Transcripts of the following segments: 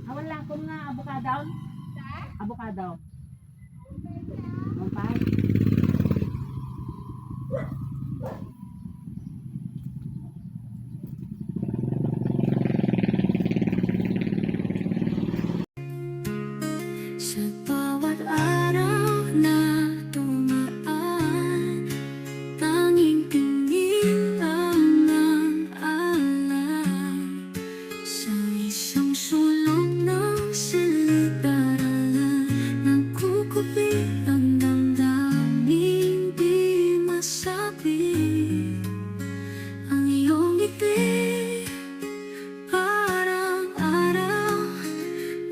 Wala akong nga avocado. Avocado. Mampay. Sa bawat araw na dumaan, tanging tingin lang ang alam. Sa isang sulong ng silid-aralan, nagkukupi ang damdaming di masabi. Ang iyong ngiti, parang araw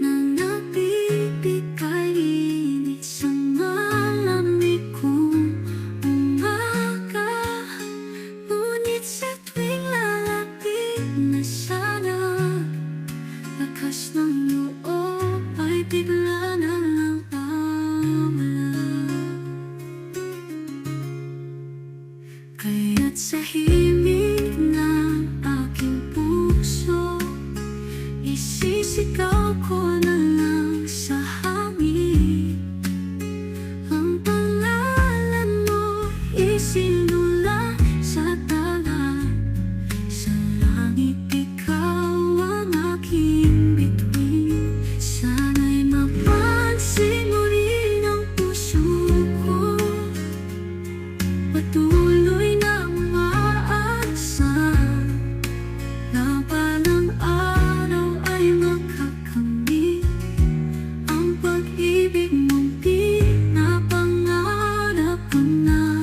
na nagbibigay init sa malamig kong umaga. Ngunit sa tuwing lalapit na sana, lakas ng loob ay bigla na lang nawala. Kaya't sa himig ng aking puso, isisigaw ko na lang sa hangin ang pangalan mo, isinulat sa dagat. Sa langit ikaw ang aking bituin. Sana'y mapansin mo rin ang puso ko, patuloy na umaasa na balang araw ay makakamit ang pag-ibig mong pinapangarap ko na.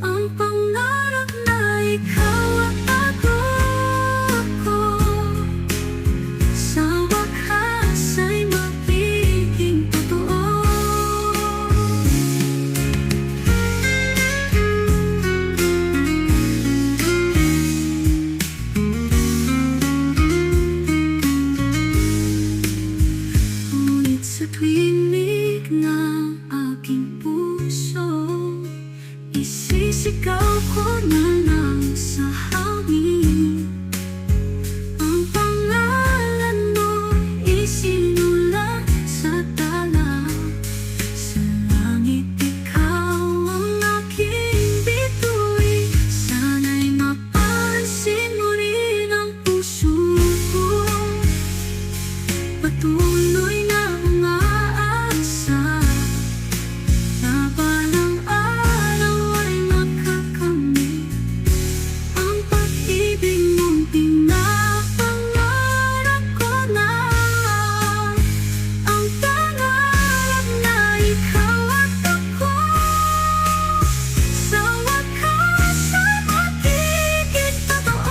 Ang pangarap na ikaw at ako sa wakas ay magiging totoo. Ngunit sa tuwing ng aking puso, isisigaw ko na lang sa hangin ang pangalan mo, isinulat sa dagat. Sa langit ikaw ang aking bituin. Sana'y mapansin mo rin ang puso ko, patuloy na umaasa na balang araw ay makakamit ang pag-ibig mong pinapangarap ko na. Ang pangarap na ikaw at ako sa wakas ay magiging totoo.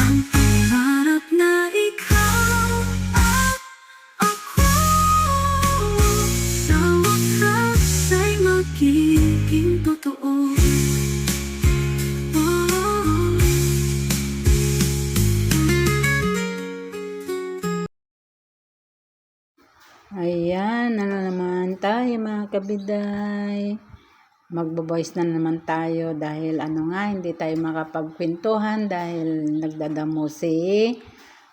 Ang pangarap na ikaw at ako sa wakas ay magiging totoo. Ayan, ano naman tayo mga kabiday. Magbo-voice na naman tayo dahil hindi tayo makapagkwentuhan dahil nagdadamo si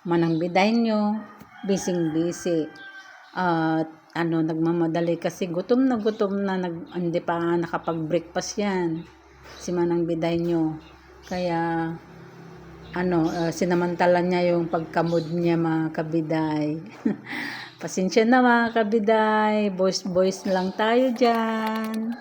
Manang Biday nyo. Busy. At nagmamadali kasi gutom na hindi pa nakapag-breakfast yan si Manang Biday nyo. Kaya sinamantala niya yung pagkamod niya mga kabiday. Pasensya na mga kabiday, voice lang tayo dyan.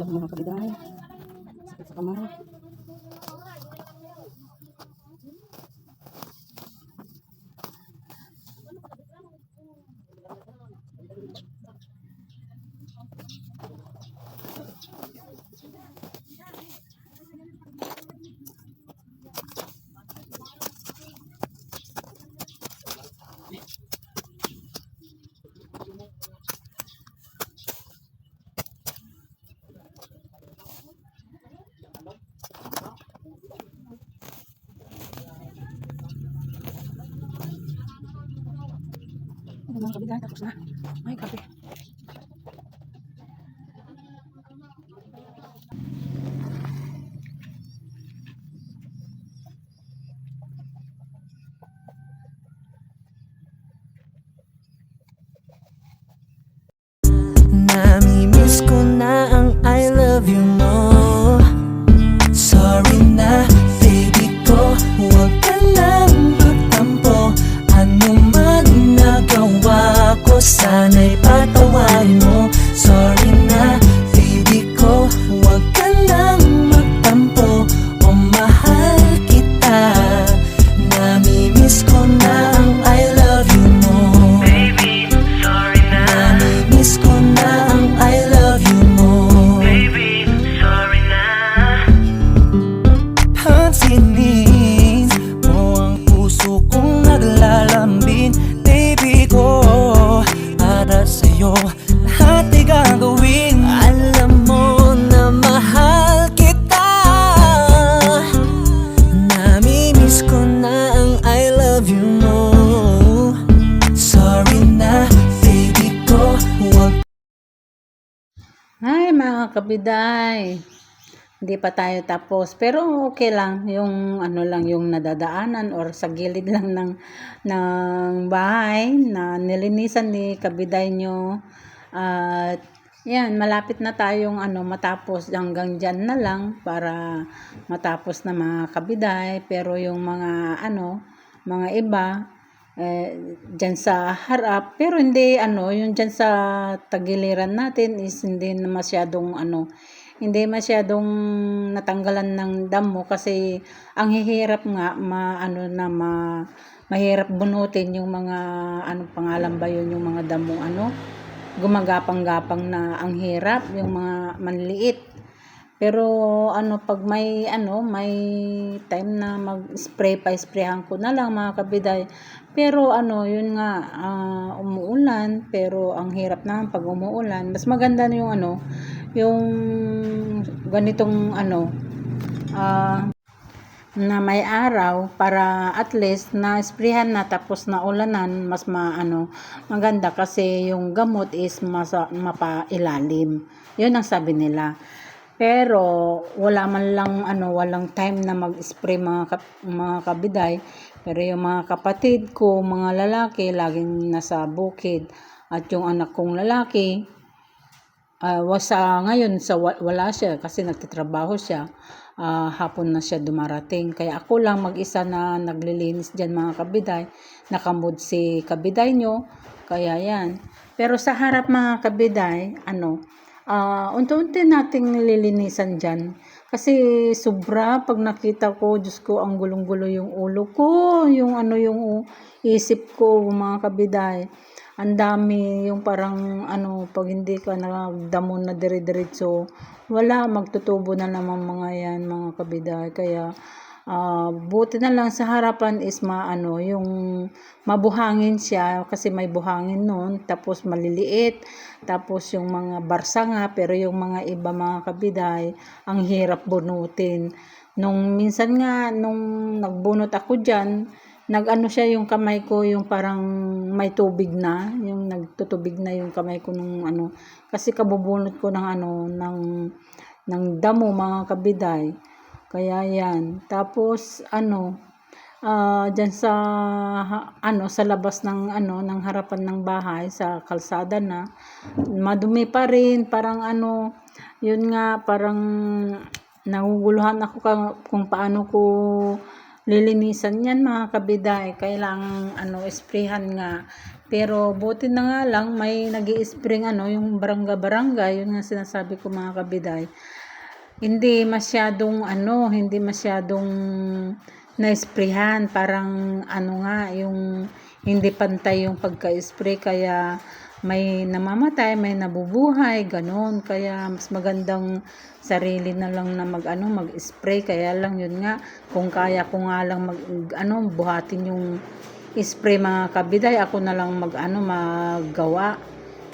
Alam mga kabiday. Sakit sa kamay. Mga kabiday, tapos na. Ay, kape. Namimiss ko na ang I love you mo. Sorry na, baby ko, huwag ka lang magtampo. Ano man nagawa ko, sana'y patawarin mo. Sorry na, baby ko, huwag ka lang magtampo. O mahal kita, namimiss ko na ang I love you mo. Baby, sorry na. Namimiss ko na ang I love you mo. Baby, sorry na. Pansinin mo ang puso kong naglalambing. Baby ko, para sa'yo lahat ay gagawin. Alam mo na mahal kita. Namimiss ko na ang I love you mo. Sorry na, baby ko, huwag. Hi mga kabiday. Hindi pa tayo tapos. Pero okay lang. Yung ano lang yung nadadaanan or sa gilid lang ng bahay na nilinisan ni kabiday nyo. At yan, malapit na tayong matapos. Hanggang dyan na lang para matapos na mga kabiday. Pero yung mga iba, dyan sa harap, pero hindi yung dyan sa tagiliran natin is hindi na hindi masyadong natanggalan ng damo kasi ang hihirap nga mahirap bunutin yung mga pangalan ba yun, yung mga damo gumagapang-gapang na ang hirap yung mga manliit. Pero pag may time na mag-spray pa, sprayhan ko na lang mga kabiday. Pero yun nga, umuulan, pero ang hirap na pag umuulan. Mas maganda na yung ganitong na may araw para at least na sprayhan na tapos na ulanan, mas maganda kasi yung gamot is mapailalim. Yun ang sabi nila. Pero wala man lang walang time na mag-spray mga kabiday. Pero yung mga kapatid ko, mga lalaki, laging nasa bukid. At yung anak kong lalaki, ngayon wala siya kasi nagtatrabaho siya. Hapon na siya dumarating. Kaya ako lang mag-isa na naglilinis dyan mga kabiday. Nakamod si kabiday nyo. Kaya yan. Pero sa harap mga kabiday, unti-unti nating nililinisan dyan. Kasi sobra pag nakita ko, Diyos ko, ang gulong-gulo yung ulo ko. Yung isip ko mga kabiday. Ang dami yung parang pag hindi ka nagdamo na dire-diretso, wala, magtutubo na naman mga yan mga kabiday. Kaya buti na lang sa harapan is yung mabuhangin siya kasi may buhangin nun, tapos maliliit, tapos yung mga barsa nga, pero yung mga iba mga kabiday ang hirap bunutin. Nung minsan nga nung nagbunot ako dyan, siya yung kamay ko, yung parang may tubig na, yung nagtutubig na yung kamay ko nung kasi kabubunot ko ng damo mga kabiday. Kaya yan. Tapos diyan sa labas ng harapan ng bahay sa kalsada na madumi pa rin, parang yun nga, parang naguguluhan ako kung paano ko lilinisan yan mga kabiday. Kailangan sprayhan nga Pero buti na nga lang may nag-i-spring yung barangay, yun nga sinasabi ko mga kabiday. Hindi masyadong na-sprayhan, parang yung hindi pantay yung pagka-spray, kaya may namamatay, may nabubuhay, ganon. Kaya mas magandang sarili na lang na mag-spray. Kaya lang yun nga, kung kaya ko nga lang buhatin yung spray mga kabiday, ako na lang maggawa,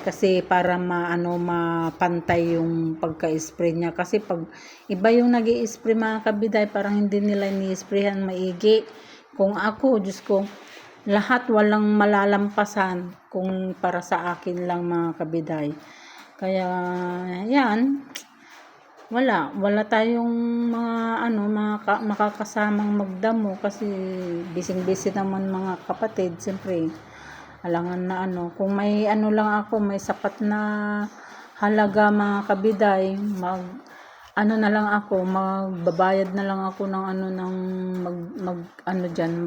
kasi para mapantay yung pagka-spray niya. Kasi pag iba yung nag-i-spray mga kabiday, parang hindi nila ni-sprayhan maigi. Kung ako, Diyos ko, lahat walang malalampasan kung para sa akin lang mga kabiday. Kaya yan, wala tayong mga makakasamang magdamo, kasi busy naman mga kapatid. Siyempre alangan na kung may lang ako, may sapat na halaga mga kabiday, na lang ako, magbabayad na lang ako ng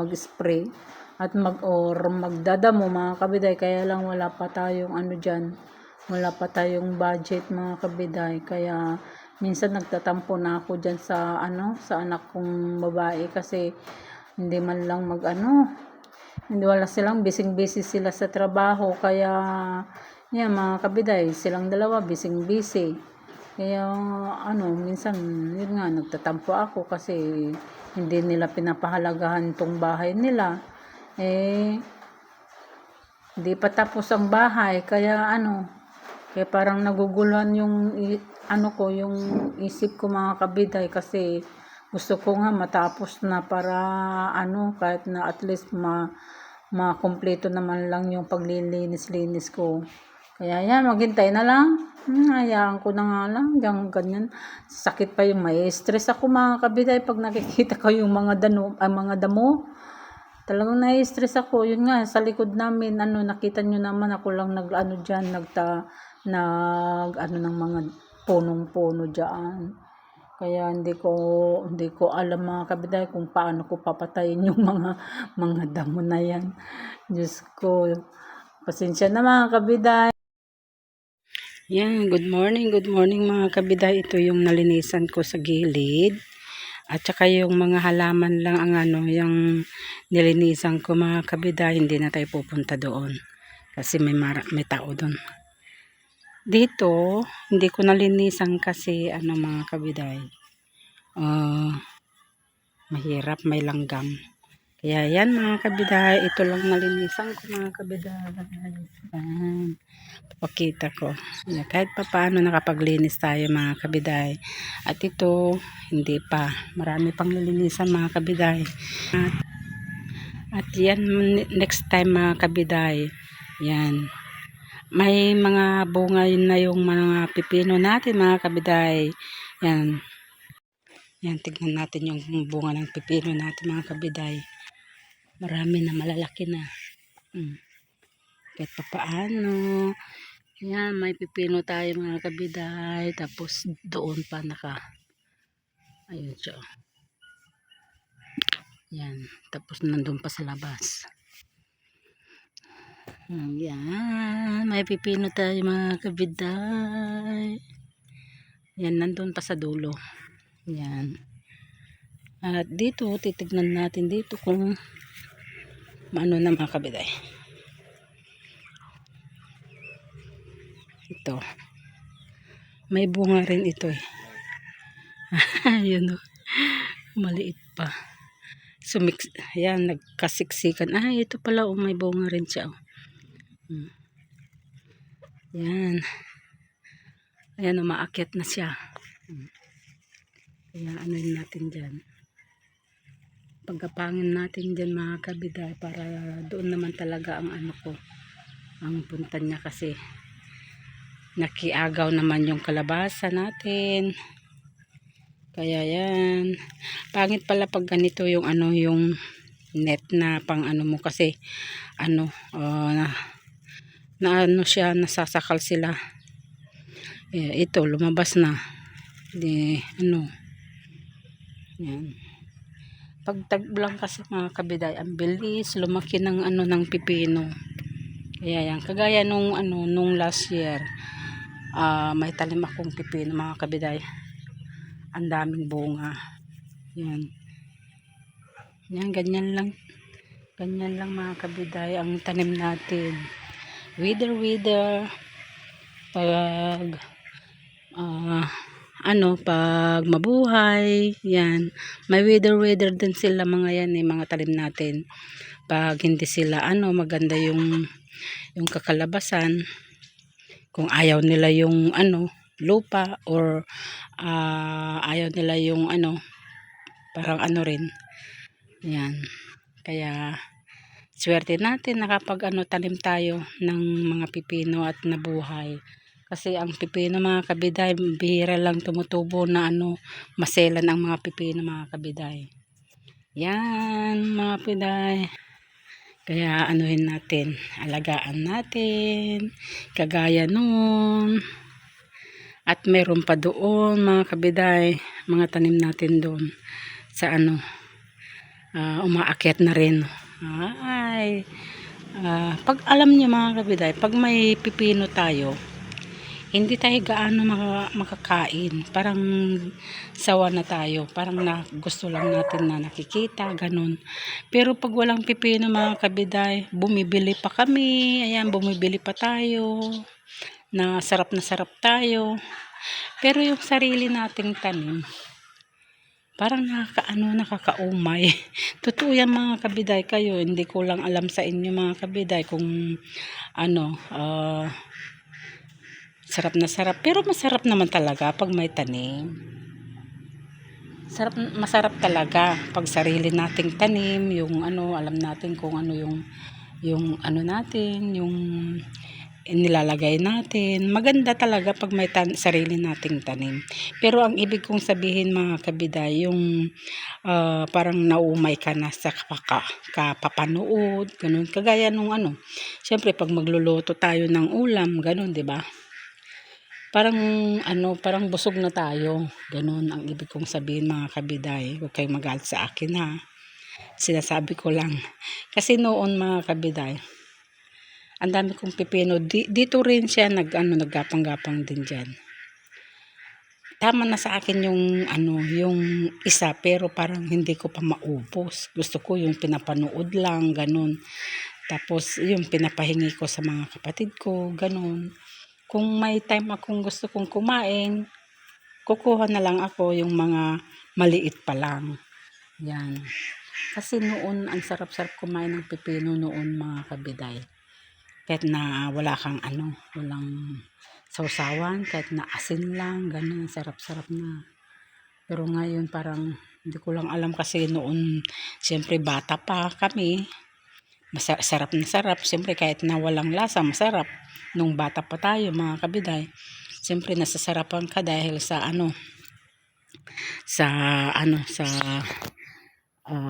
mag-spray at magdadamo mga kabiday. Kaya lang wala pa tayong wala pa tayong budget mga kabiday. Kaya minsan nagtatampo na ako dyan sa anak kong babae, kasi hindi man lang hindi, wala silang busy sila sa trabaho. Kaya yan mga kabiday, silang dalawa busy. Kaya minsan yun nga, nagtatampo ako kasi hindi nila pinapahalagahan tong bahay nila. Hindi pa tapos ang bahay, kaya kaya parang naguguluhan yung yung isip ko mga kabiday, kasi gusto ko nga matapos na, para kahit na at least makumpleto naman lang yung paglilinis ko. Kaya yan, maghintay na lang. Hayaan ko na nga lang, ganyan. Sakit pa yung may stress ako mga kabiday pag nakikita ko yung mga damo. Talagang na-stress ako. Yun nga, sa likod namin, nakita nyo naman, ako lang dyan, ng mga punong-puno dyan. Kaya hindi ko alam mga kabiday kung paano ko papatayin yung mga damo na yan. Diyos ko, pasensya na mga kabiday. Yan, good morning mga kabiday. Ito yung nalinisan ko sa gilid. At saka yung mga halaman lang yung nilinisan ko mga kabiday. Hindi na tayo pupunta doon, kasi may tao doon. Dito, hindi ko nalinisan kasi mga kabiday, mahirap, may langgam. Kaya yan mga kabiday, ito lang nalinisan ko mga kabiday. Yan, papakita ko. Yan, kahit pa paano nakapaglinis tayo mga kabiday. At ito, hindi pa. Marami pang nilinisan mga kabiday. At yan, next time mga kabiday, yan. May mga bunga na yung mga pipino natin mga kabiday. Yan. Yan, tignan natin yung bunga ng pipino natin mga kabiday. Marami na, malalaki na. Kahit pa paano. Yan, may pipino tayo mga kabiday. Tapos doon pa ayun siya. Yan. Tapos nandun pa sa labas. Yan, may pipino tayo mga kabiday. Yan, nandun pa sa dulo. Yan. At dito, titignan natin dito kung maano na mga kabiday. Ito. May bunga rin ito eh. Yun o. Maliit pa. Yan, nagkasiksikan. Ito pala may bunga rin siya. Yan. Ayan, umaakyat na siya. Kaya natin dyan. Pagkapangin natin dyan mga kabiday, para doon naman talaga ang ang punta niya, kasi nakiagaw naman yung kalabasa natin. Kaya yan. Pangit pala pag ganito yung yung net na pang mo, kasi siya, nasasakal sila. Ito lumabas na. Yan. Pag taglang kasi mga kabiday, ang bilis lumaki ng ng pipino. Kaya yan, kagaya nung nung last year, may talim akong pipino mga kabiday. Ang daming bunga. Yan. Yan, ganyan lang. Ganyan lang mga kabiday ang tanim natin. Wither. Pag pag mabuhay, yan. May wither din sila mga yan mga talim natin. Pag hindi sila maganda yung kakalabasan, kung ayaw nila yung lupa, or ayaw nila yung parang rin. Yan. Kaya swerte natin nakapag tanim tayo ng mga pipino at nabuhay. Kasi ang pipino mga kabiday, bihira lang tumutubo na maselan ang mga pipino mga kabiday. Yan mga kabiday. Kaya natin, alagaan natin, kagaya nun. At meron pa doon mga kabiday, mga tanim natin doon sa umaakyat na rin. Pag alam niyo mga kabiday, pag may pipino tayo, hindi tayo gaano makakain. Parang sawa na tayo. Parang gusto lang natin na nakikita, ganun. Pero pag walang pipino mga kabiday, bumibili pa kami. Ayan, bumibili pa tayo. Na sarap tayo. Pero yung sarili nating tanim, parang nakakaumay. Totoo yan mga kabiday kayo. Hindi ko lang alam sa inyo mga kabiday kung sarap. Pero masarap naman talaga pag may tanim. Masarap talaga pag sarili nating tanim, yung alam natin kung yung natin, yung nilalagay natin. Maganda talaga pag may sarili nating tanim. Pero ang ibig kong sabihin mga kabiday, yung parang naumay ka na sa kapapanood, ganun. Kagaya nung syempre pag magluluto tayo ng ulam, ganun, 'di ba? Parang busog na tayo. Ganun ang ibig kong sabihin mga kabiday. Huwag kayong magalit sa akin ha. Sinasabi ko lang. Kasi noon mga kabiday, ang dami kong pipino. Dito rin siya naggapang-gapang din dyan. Tama na sa akin yung isa, pero parang hindi ko pa maubos. Gusto ko yung pinapanood lang, ganun. Tapos yung pinapahingi ko sa mga kapatid ko, ganun. Kung may time akong gusto kong kumain, kukuha na lang ako yung mga maliit pa lang. Yan. Kasi noon, ang sarap-sarap kumain ng pipino noon mga kabiday. Kahit na wala kang walang sausawan, kahit na asin lang, ganun, sarap-sarap na. Pero ngayon parang, hindi ko lang alam kasi noon, siyempre bata pa kami, sarap na sarap. Siyempre kahit na walang lasa, masarap. Nung bata pa tayo mga kabiday, siyempre nasasarapan ka dahil sa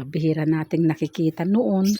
bihira nating nakikita noon.